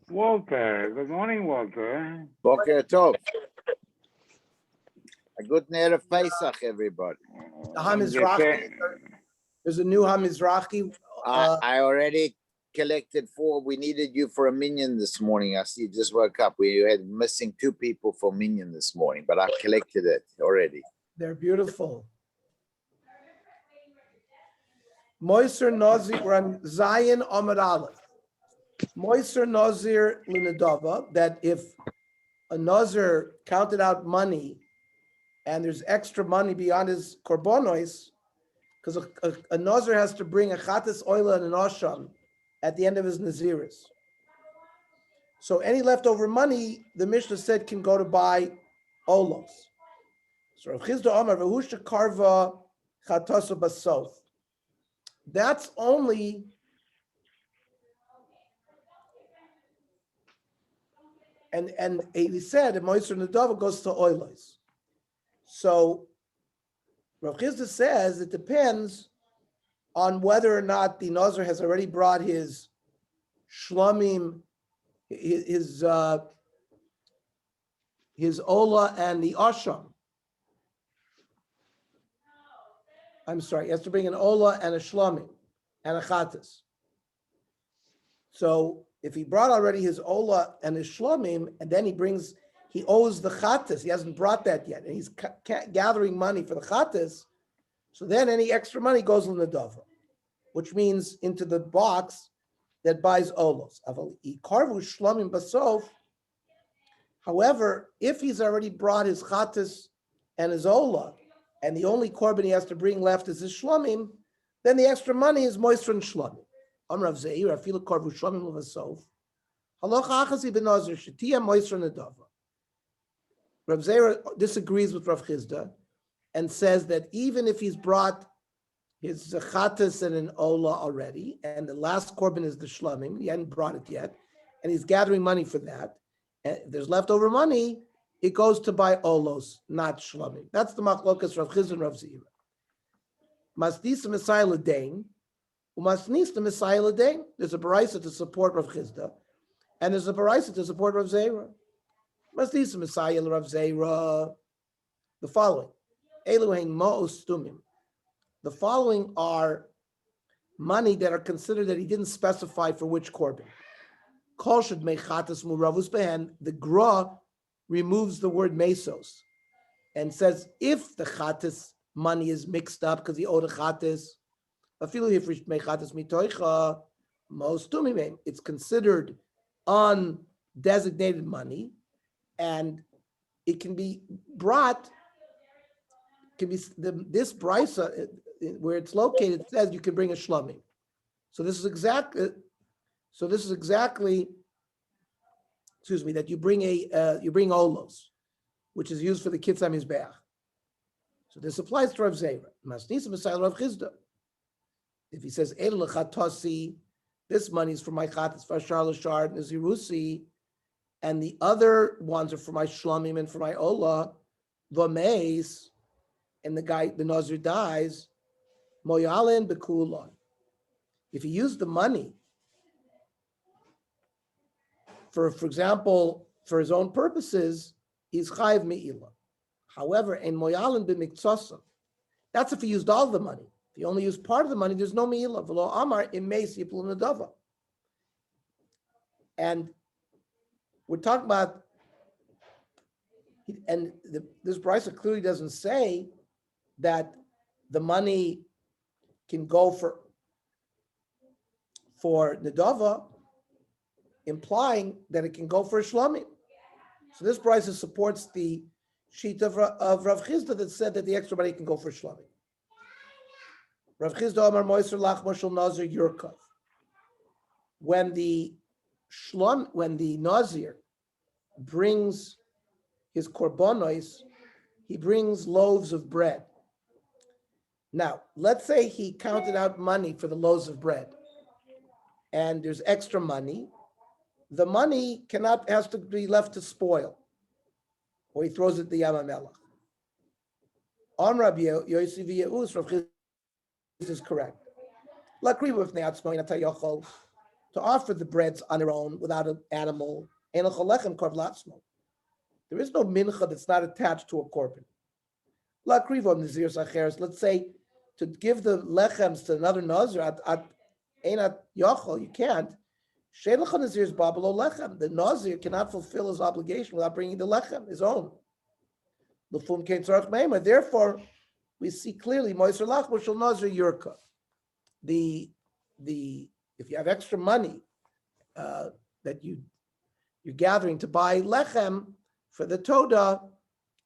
Walter, good morning, Walter. Boker Tov. A good Erev Pesach, everybody. The Hamizrachi. There's a new Hamizrachi. I already collected 4. We needed you for a minion this morning. I see you just woke up. We had missing 2 people for minion this morning, but I collected it already. They're beautiful. Moiser Nazir, we're on Zion Amud Aleph. Moiser Nazir Linadava, that if a Nazir counted out money and there's extra money beyond his korbanos, because a Nazir has to bring a chatas oil and an asham at the end of his naziris. So any leftover money, the Mishnah said, can go to buy olos. So Rav Chizda Amar v'husha karva chatasa basof. That's only and he said that Moiser Nadava goes to oilos. So Rav Chizda says it depends on whether or not the Nazir has already brought his shlamim, his ola and the asham. I'm sorry, he has to bring an ola and a shlamim and a chatas. So if he brought already his ola and his shlamim, and then he owes the chatas, he hasn't brought that yet, and he's gathering money for the chatas, so then any extra money goes in the dava, which means into the box that buys olos. However, if he's already brought his chatas and his ola, and the only korban he has to bring left is his shlamim, then the extra money is moister and shlamim. Amrav Zeir, afilu korvu shlamim levasof. Halacha achasi benazir shetia moister nedava. Rav Zeir disagrees with Rav Chizda and says that even if he's brought his chatas and an ola already, and the last korban is the shlamim, he hadn't brought it yet, and he's gathering money for that, and if there's leftover money, it goes to buy olos, not shlamim. That's the machlokas Rav Chizda and Rav Zeir. Masnisa Messiah L'Dain, Umasnisa Messiah L'Dain. There's a baraisa to support Rav Chizda, and there's a baraisa to support Rav Zeir. Masnisa Messiah Rav Zeir. The following. Eluhein Ma'os Tumim. The following are money that are considered that he didn't specify for which korban. Kol should make chatas muravus behen. The gra removes the word mesos and says if the chatas money is mixed up because he owed a chatas, it's considered undesignated money, and it can be brought. This brisa where it's located says you can bring a shlamim. So this is exactly. Excuse me, that you bring olos, which is used for the kitzam mizbeach. So this applies to Rav Zeir. Masnisa Messiah Rav Chizda. If he says el lechatasi, this money is for my chatas, fashar l'shar nazirusi, and the other ones are for my shlamim and for my ola, v'meis, and the nazir dies, moyalen bekulon. If he used the money for example, for his own purposes, he's chayiv me'ilah. However, in moyalin b'miktsasam, that's if he used all the money. If he only used part of the money, there's no me'ilah. V'lo amar imeis yipul nadava. And we're talking about, and this brisa clearly doesn't say that the money can go for nadava, implying that it can go for a shlamim. So this brisa supports the sheet of Rav Chizda that said that the extra money can go for shlamim. Rav Chizda Amar Moiser Lach Mashal Nazir Yurkov. When the Nazir brings his korbanos, he brings loaves of bread. Now, let's say he counted out money for the loaves of bread, and there's extra money. The money has to be left to spoil, or he throws it to the Yam HaMelech. On Rabbi Yosef Yeus, Rav Chizda is correct. To offer the breads on their own without an animal. There is no mincha that's not attached to a korban. Let's say to give the lechems to another nazir you can't. The nazir cannot fulfill his obligation without bringing the lechem, his own. Therefore, we see clearly nazir yurka. The if you have extra money that you're gathering to buy lechem for the toda,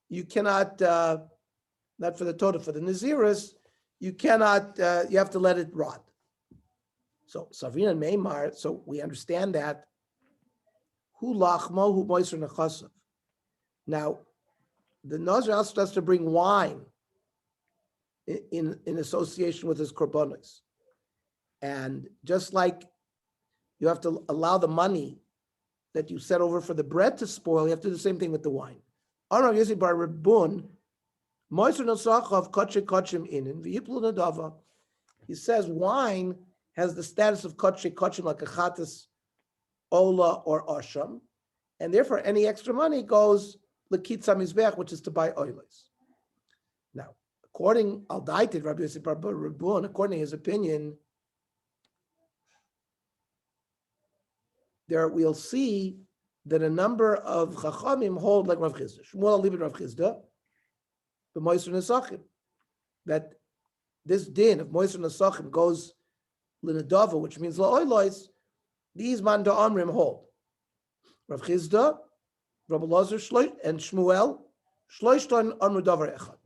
you cannot not for the toda, for the naziris, you cannot you have to let it rot. So Savina and Meimar, so we understand that hu lachmo hu moiser nechasav. Now, the nazir also has to bring wine in association with his korbanos. And just like you have to allow the money that you set over for the bread to spoil, you have to do the same thing with the wine. He says wine has the status of kotche kotchim, like a chatas, ola, or asham, and therefore any extra money goes lekitza mizbeach, which is to buy oilos. Now, according al daited Rabbi Yosef bar Rabun, according to his opinion, there we'll see that a number of chachamim hold like Rav Chisda. Shmuel libid Rav Chisda, but Moiser Nesachim, that this din of Moiser Nesachim goes linadava, which means la'oilois. These man da'amrim hold. Rav Chisda, Rabbi Elazar, and Shmuel shloishton amru davar echad.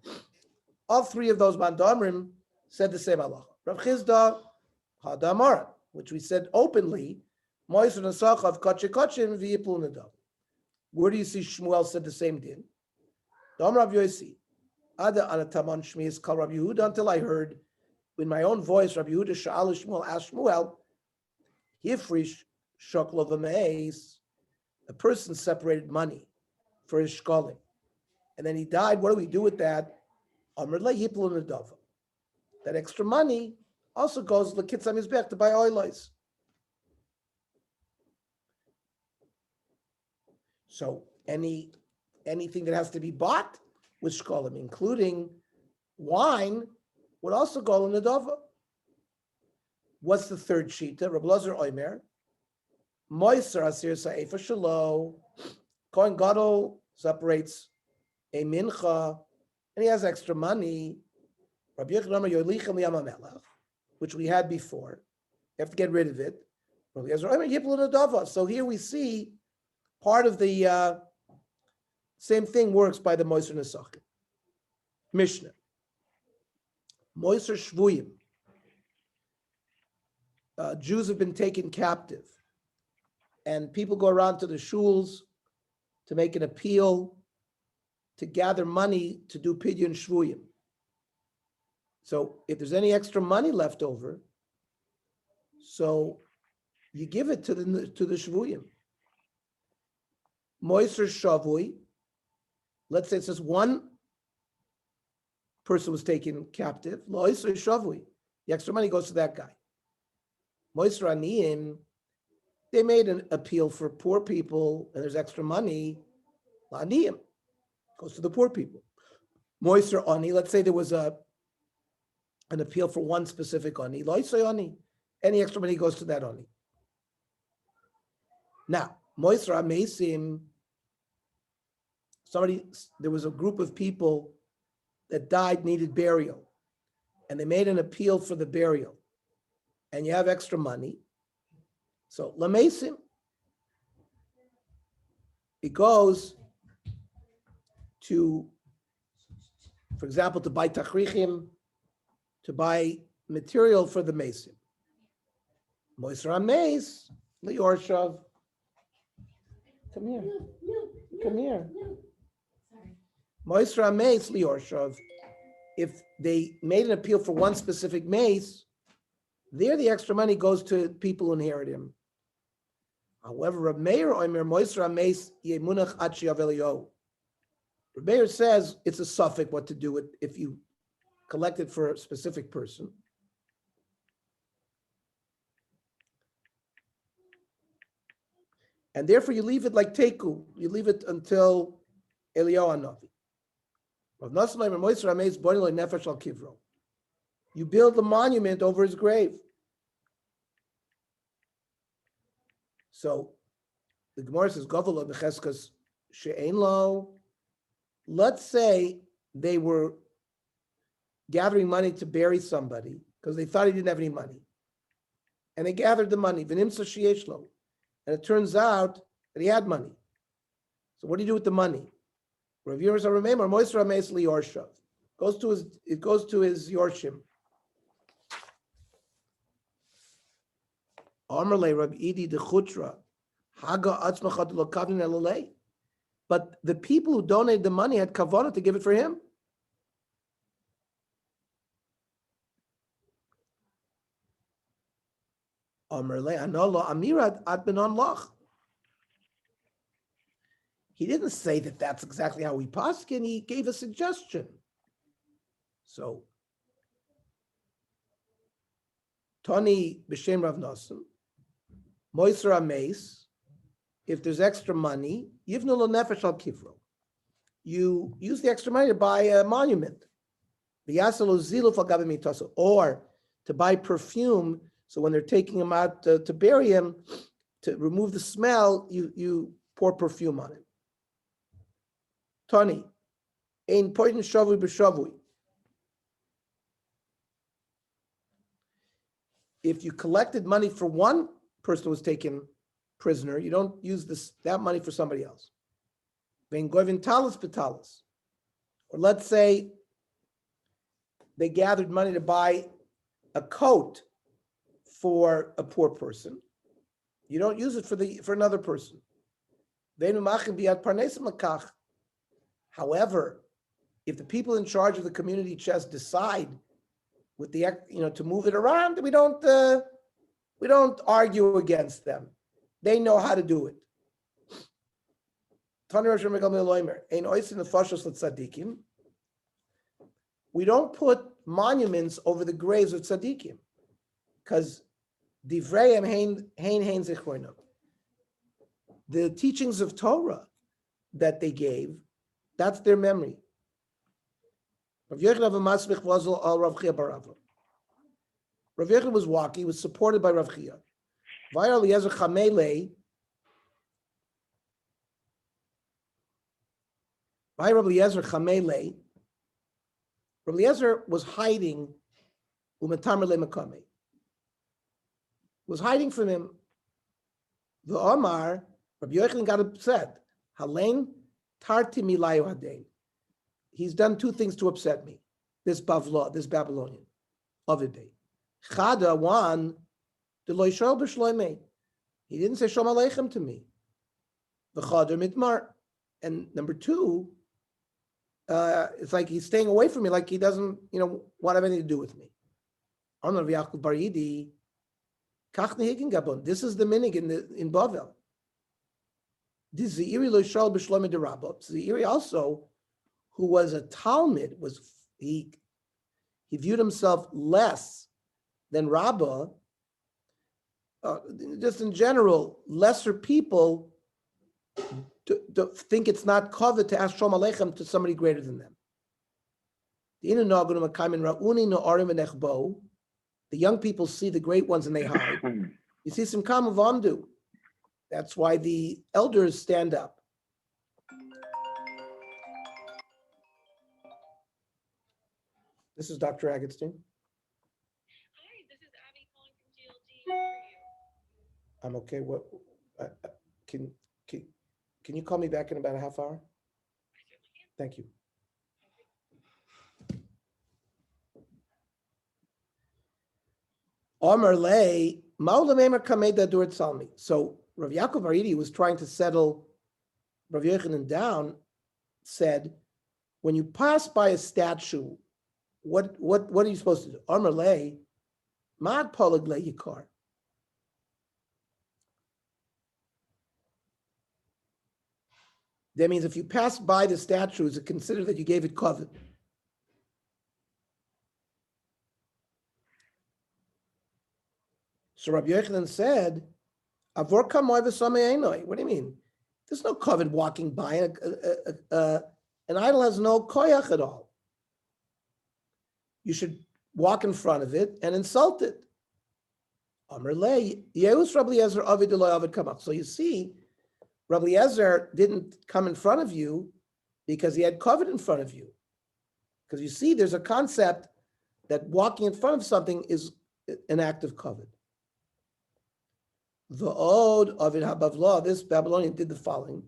All three of those man da'amrim said the same halacha. Rav Chisda hadamar, which we said openly. Where do you see Shmuel said the same din? Until I heard in my own voice, Rabbi Yehuda Shmuel asked Shmuel, Hifrish shoklo v'meis, a person separated money for his shkolim, and then he died. What do we do with that? That extra money also goes l'kitzah mizbech to buy oilos. So anything that has to be bought with shkolim, including wine, would also go in the dova. What's the third shita? Rabbi Elazar Omer, Moiser Asir Sa'efa Shalo, Kohen Gadol separates a mincha, and he has extra money. Rabbi Yochanan Yolichem Yamamelach, which we had before. You have to get rid of it. Rabbi Elazar Omer Yiplu Nadava. So here we see part of the same thing works by the Moiser Nesachim. Mishnah. Moiser Shvuyim. Jews have been taken captive, and people go around to the shuls to make an appeal to gather money to do pidyon shvuyim. So if there's any extra money left over, so you give it to the shvuyim. Moiser shavui. Let's say it says one person was taken captive. Moiser shavui. The extra money goes to that guy. Moiser aniyim. They made an appeal for poor people, and there's extra money. Aniyim goes to the poor people. Moiser ani. Let's say there was an appeal for one specific ani. Loisay ani. Any extra money goes to that ani. Now, Moiser amesim. There was a group of people that died, needed burial, and they made an appeal for the burial, and you have extra money. So lamesim, it goes to, for example, to buy tachrichim, to buy material for the mesim. Moiser ameis liyorshav. Come here. Come here. Moisra mace liyorshav. If they made an appeal for one specific mace, there the extra money goes to people who inherit him. However, Reb Meir Omer Moisra mace yemunach achi avelio. Reb Meir says it's a suffix what to do if you collect it for a specific person. And therefore you leave it like Teku. You leave it until Eliyahu Hanavi. You build a monument over his grave. So the Gemara says, Govela b'cheskas she'ein lo. Let's say they were gathering money to bury somebody because they thought he didn't have any money. And they gathered the money, v'nimsa sheyesh lo. And it turns out that he had money. So what do you do with the money? Rav Yerusa Rameh or Moisra Rameis liyorshav. It goes to his yorshim. Amarle Rab Idi de Chutra. Haga atzmachat lo kavin elalei. But the people who donated the money had kavanah to give it for him. Amarle anolo amirad at benon lach. He didn't say that that's exactly how we paskin. He gave a suggestion. So, Tani b'shem Rav Nosson, Moisra Meis, if there's extra money, yivnu lo nefesh al kivro. You use the extra money to buy a monument. Or to buy perfume, so when they're taking him out to bury him, to remove the smell, you pour perfume on it. Tani, ein poitin shavui b'shavui. If you collected money for one person who was taken prisoner, you don't use that money for somebody else. Vein goivin talis b'talis. Or let's say they gathered money to buy a coat for a poor person. You don't use it for another person. However, if the people in charge of the community chest decide with to move it around, we don't argue against them. They know how to do it. We don't put monuments over the graves of tzaddikim because divrayim hein zichronim. The teachings of Torah that they gave, that's their memory. Rav Yochanan was walking, he was supported by Rav Chia. Vayar Eliezer Chamele, Rav Eliezer was hiding, was hiding from him. The Omar, Rabbi Yochanan got upset. Halein tarti milayu hadein. He's done two things to upset me. This Babylonian, Ovidei. Chada, one, the loishol b'shloimei. He didn't say Shalom Aleichem to me. The Chadar mitmar. And number two, it's like he's staying away from me, like he doesn't, want to have anything to do with me. This is the minig in Bavel. This Zeiri loishol b'shloimei derabot. Zeiri also, who was a Talmud, he viewed himself less than Rabbah. Just in general, lesser people think it's not covered to ask Shalom Aleichem to somebody greater than them. The young people see the great ones and they hide. You see some Kama Vamdu. That's why the elders stand up. This is Dr. Agatstein. Hi, this is Abby calling from GLD. How are you? I'm okay. What can you call me back in about a half hour? I certainly can. Thank you. Omer lei ma'ulamemer kameda dur tzalmi. So Rav Yaakov Aridi was trying to settle Rav Yochanan down. Said, when you pass by a statue, what are you supposed to do? Omer lei mad polig le yikar. That means if you pass by the statue, is it considered that you gave it covet? So Rabbi Yochanan said, Avor kamoy v'samei einoi. What do you mean? There's no covet walking by. An idol has no koyach at all. You should walk in front of it and insult it. Amar lei, Yeus Rabbi Eliezer avid Eloi avid kamach. So you see, Rabbi Eliezer didn't come in front of you because he had covet in front of you. Because you see, there's a concept that walking in front of something is an act of covet. The Od of Habavla, this Babylonian did the following.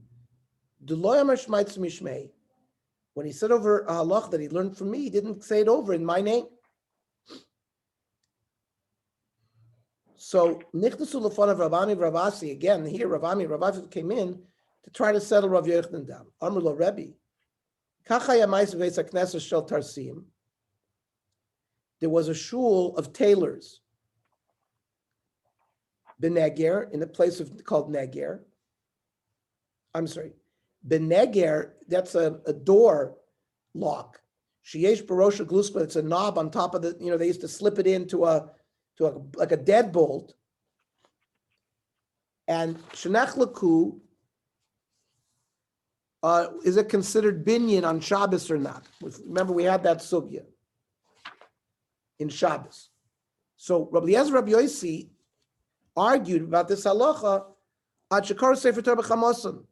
When he said over a halach that he learned from me, he didn't say it over in my name. So Nichnasu Lafan of Rabami Ravasi, again, here Ravami Ravasi came in to try to settle Rav Yochanan down. Amr lo Rebbe. There was a shul of tailors. Beneger, in a place called Neger. I'm sorry. Beneger, that's a door lock. Sheyesh barosha gluska, it's a knob on top of the, they used to slip it into like a deadbolt. And shenach laku, is it considered binyan on Shabbos or not? Remember, we had that sugya in Shabbos. So Rabbi Eliezer, Rabbi Yossi argued about this halacha at Shekar Sefer Torah b'chamosan,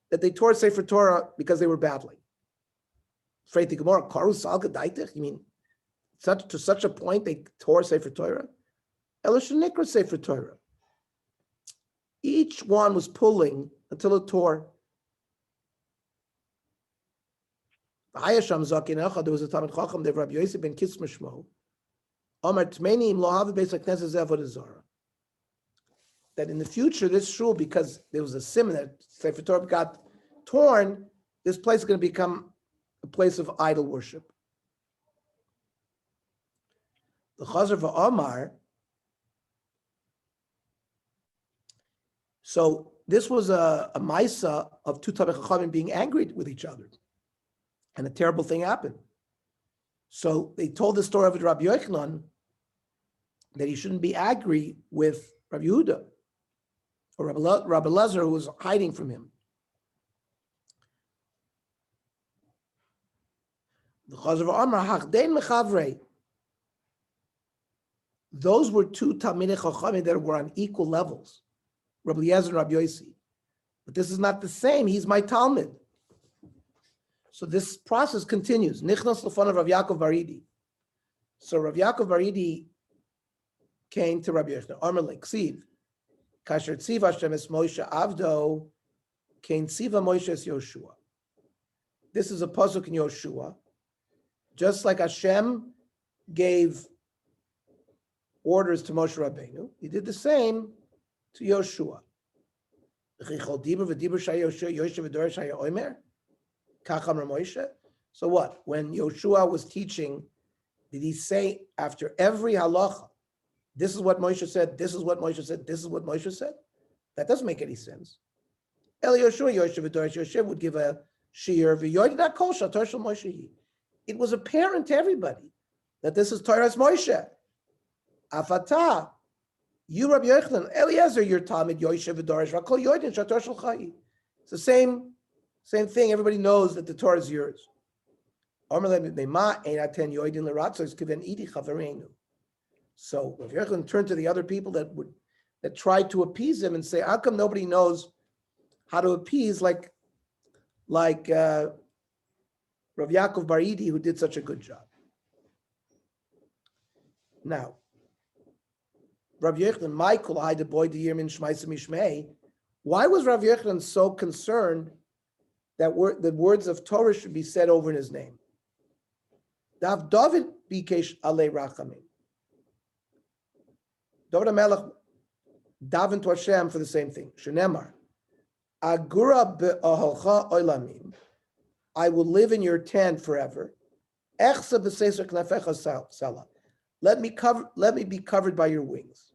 that they tore Sefer Torah because they were battling. Afraid the Gemara, Karu Sal Gedaitich? You mean to such a point they tore Sefer Torah? Elishanikra Sefer Torah. Each one was pulling until it tore. There was a Talmid Chacham, the Rabbi Yosef ben Kismashmo. Omar Tmenim lo have beis hakneses avodah zarah. That in the future, this shul, because there was a simon that Sefer Torah got torn, this place is going to become a place of idol worship. The Chazar v'Omar. So this was a maisa of two Talmid Chachamim being angry with each other. And a terrible thing happened. So they told the story of Rabbi Yochanan that he shouldn't be angry with Rabbi Yehuda or Rabbi Eliezer, who was hiding from him. The Chazar v'Amar hachdein mechavrei. Those were two Talmidei Chachamim that were on equal levels, Rabbi Eliezer and Rabbi Yossi. But this is not the same. He's my Talmid. So this process continues. Nichnas l'fon of Rav Yaakov Baridi. So Rav Yaakov Baridi came to Rabbi Yochanan. Amar leksiv, kasher tziv Hashem es Moshe avdo, kein tziva Moshe es Yoshua. This is a pasuk in Yoshua. Just like Hashem gave orders to Moshe Rabbeinu, he did the same to Yoshua. So what? When Yoshua was teaching, did he say after every halacha, this is what Moshe said, this is what Moshe said, this is what Moshe said? That doesn't make any sense. El Yoshua, Yoshua would give a shiur, it was apparent to everybody that this is Torah's Moshe. Afata, you Rabbi Yochanan, Eliezer, your Talmid, Yoshev v'Dorish, Rakol Yoidin, Shator Shel Chai. It's the same thing. Everybody knows that the Torah is yours. So Rav Yochanan turned to the other people that tried to appease him and say, how come nobody knows how to appease like Rav Yaakov Baridi, who did such a good job? Now, Rav Yochanan, Michael, I the boy the Yirmin Shmaisa Mishmei. Why was Rav Yochanan so concerned that the words of Torah should be said over in his name? Daf David bikesh alei rachamim. David HaMelech davened to Hashem for the same thing. Shenemar, agura be'ahalcha olamim. I will live in your tent forever. Echsa b'seisar knafecha sala. Let me be covered by your wings.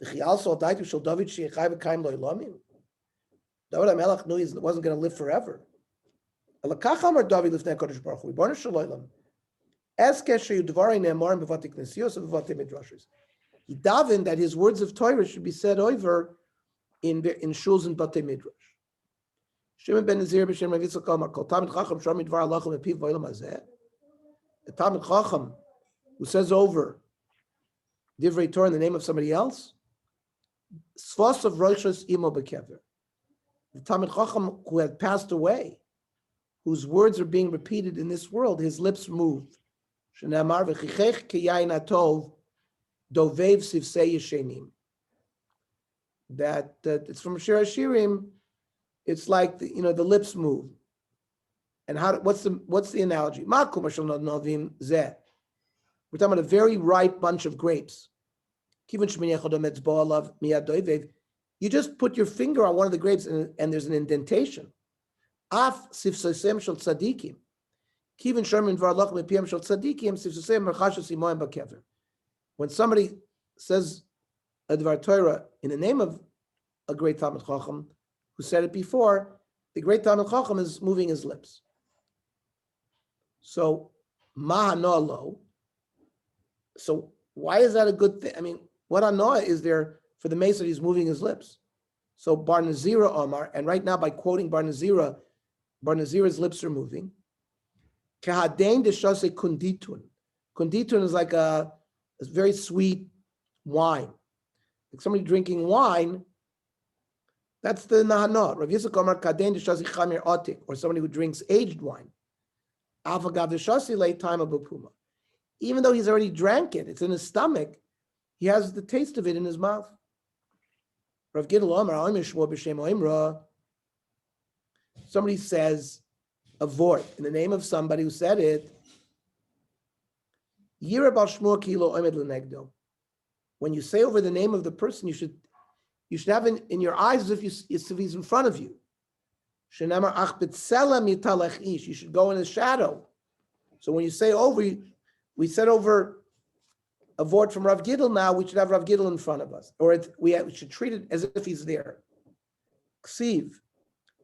David HaMelech knew he wasn't going to live forever. He davened that his words of Torah should be said over in shuls and batei midrash. Shimon ben Nazir b'shem Rav Yitzchak Amar kol Talmid Chacham shomid dvar halacha mepiv v'olam hazeh. The Talmid Chacham who says over divrei Torah in the name of somebody else, sfos of roshos imo bekever. The Talmid Chacham who had passed away, whose words are being repeated in this world, his lips moved. Shenamar v'chichech kiyayin atov dovev sivsei yeshenim. That it's from Shir Hashirim. It's like the lips move. And what's the analogy? We're talking about a very ripe bunch of grapes. You just put your finger on one of the grapes and there's an indentation. When somebody says a Dvar Torah in the name of a great Talmid Chacham who said it before, the great Talmid Chacham is moving his lips. So, Mahanolo. So, why is that a good thing? I mean, what anoa is there for the Mesa that he's moving his lips? So, Bar Nazira Omar, and right now by quoting Bar Nazira's lips are moving. Kahadain deshase kunditun. Kunditun is like a very sweet wine. Like somebody drinking wine, that's the nahana. Rav Yitzchak Omar kadein deshasi chamir otik, or somebody who drinks aged wine. Avagav deshasi lay time of bupuma. Even though he's already drank it, it's in his stomach, he has the taste of it in his mouth. Rav Gidel Omar oimish shmo b'shem oimra. Somebody says a vort in the name of somebody who said it. Yira bal shmo kilo oimed lenegdo. When you say over the name of the person, you should have in your eyes as if he's in front of you. You should go in his shadow. So when you say over, we said over a word from Rav Gidel now, we should have Rav Gidel in front of us. Or we should treat it as if he's there. Ksiv.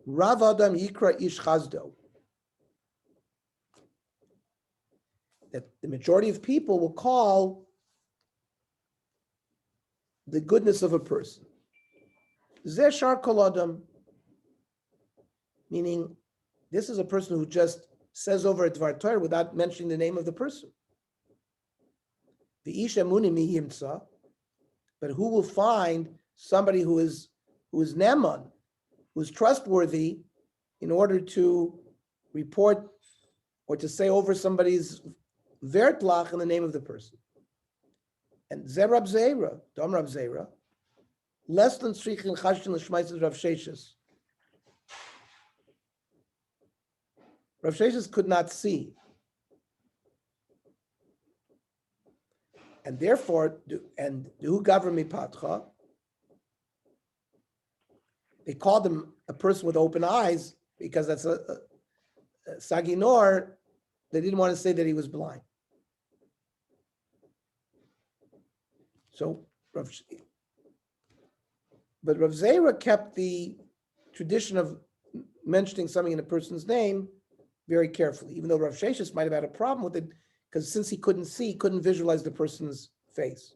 Rav Adam Yikra Ish Chazdo. That the majority of people will call the goodness of a person. Zeshar Kol Adam, meaning this is a person who just says over a Dvar Torah without mentioning the name of the person. The Isha Muni Mi Yimtza, but who will find somebody who is Neman, who is trustworthy, in order to report or to say over somebody's Vertlach in the name of the person. And Zerab Zera, Dom Rab Zera, less than Srichin Chashtin L'Shmaisis Rav Sheshes. Rav Sheshes could not see. And therefore, who govern mipatcha? They called him a person with open eyes because that's a Saginor. They didn't want to say that he was blind. So, but Rav Zera kept the tradition of mentioning something in a person's name very carefully, even though Rav Sheshes might have had a problem with it, because since he couldn't see, he couldn't visualize the person's face.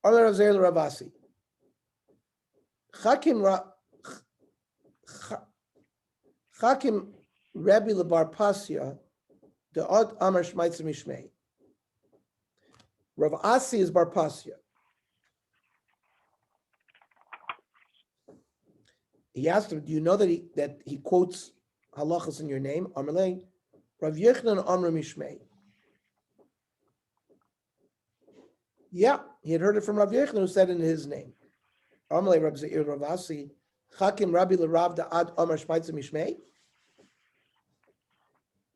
Arle Rav Zera Ravasi. Chakim Rabbi Lebar Pasya, the Od Amar Shmaitza Mishmei. Rav Asi is Bar Pasya. He asked him, do you know that he quotes halachas in your name? Amalei, Rav Yechnan Amr Mishmei. Yeah, he had heard it from Rav Yechnan, who said it in his name. Amalei Rav Zeir Rav Asi, Chakim Rabbi L'Rav Da'ad Amar Shmaitza Mishmei.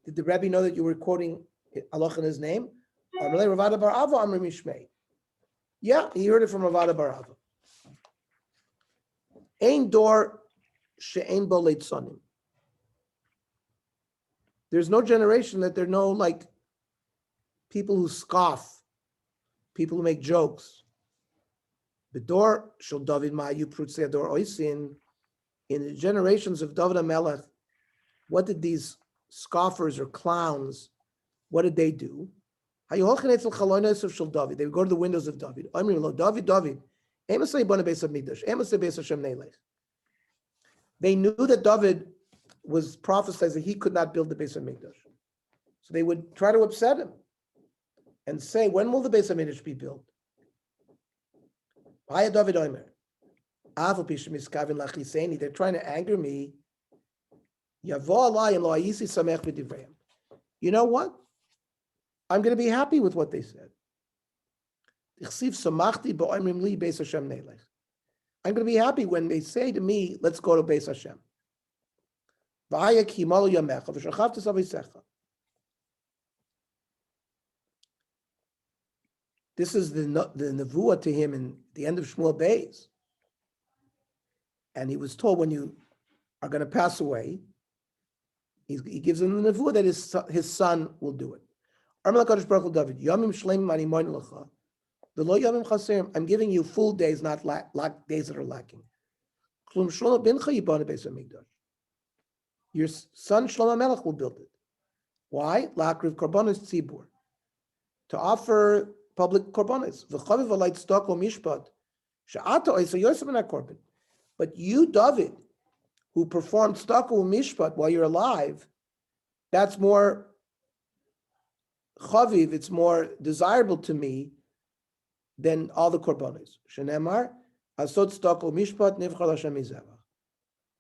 Did the Rabbi know that you were quoting halach in his name? Amalei Ravada Bar Ava Amr Mishmei. Yeah, he heard it from Ravada Bar Ava. Ein dor she'ein bo leitzonim. There's no generation that there are no people who scoff, people who make jokes. B'dor shel David ma'ayu prutzei ador oisin. In the generations of David HaMelech, what did these scoffers or clowns, what did they do? They would go to the windows of David. David, Emasei Bona Beis Hamikdash, Emasei Beis Hashem Neilech. They knew that David was prophesied that he could not build the Beis Hamikdash. So they would try to upset him and say, when will the Beis Hamikdash be built? Haya David Omer. They're trying to anger me. You know what? I'm going to be happy with what they said. I'm going to be happy when they say to me, let's go to Beis Hashem. This is the nevuah to him in the end of Shmuel Beis. And he was told, when you are going to pass away, he gives him the nevuah that his son will do it. I'm giving you full days, not days that are lacking. Your son Shlomo Melech will build it. Why? To offer public korbanos. But you, David, who performed staka u'mishpat while you're alive, that's more chaviv, it's more desirable to me than all the korbanos. Shenemar, asot staka u'mishpat nivchar Hashem mizevach.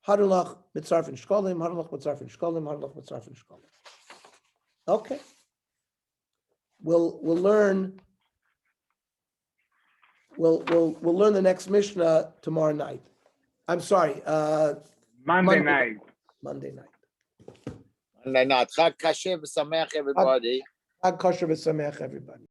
Harulach mitzarfin shkolim, harulach mitzarfin shkolim, harulach mitzarfin shkolim. Okay. We'll learn. We'll learn the next Mishnah tomorrow night. I'm sorry. Monday night. Monday night. Chag kasher v'sameach, everybody. Chag kosher v'sameach, everybody.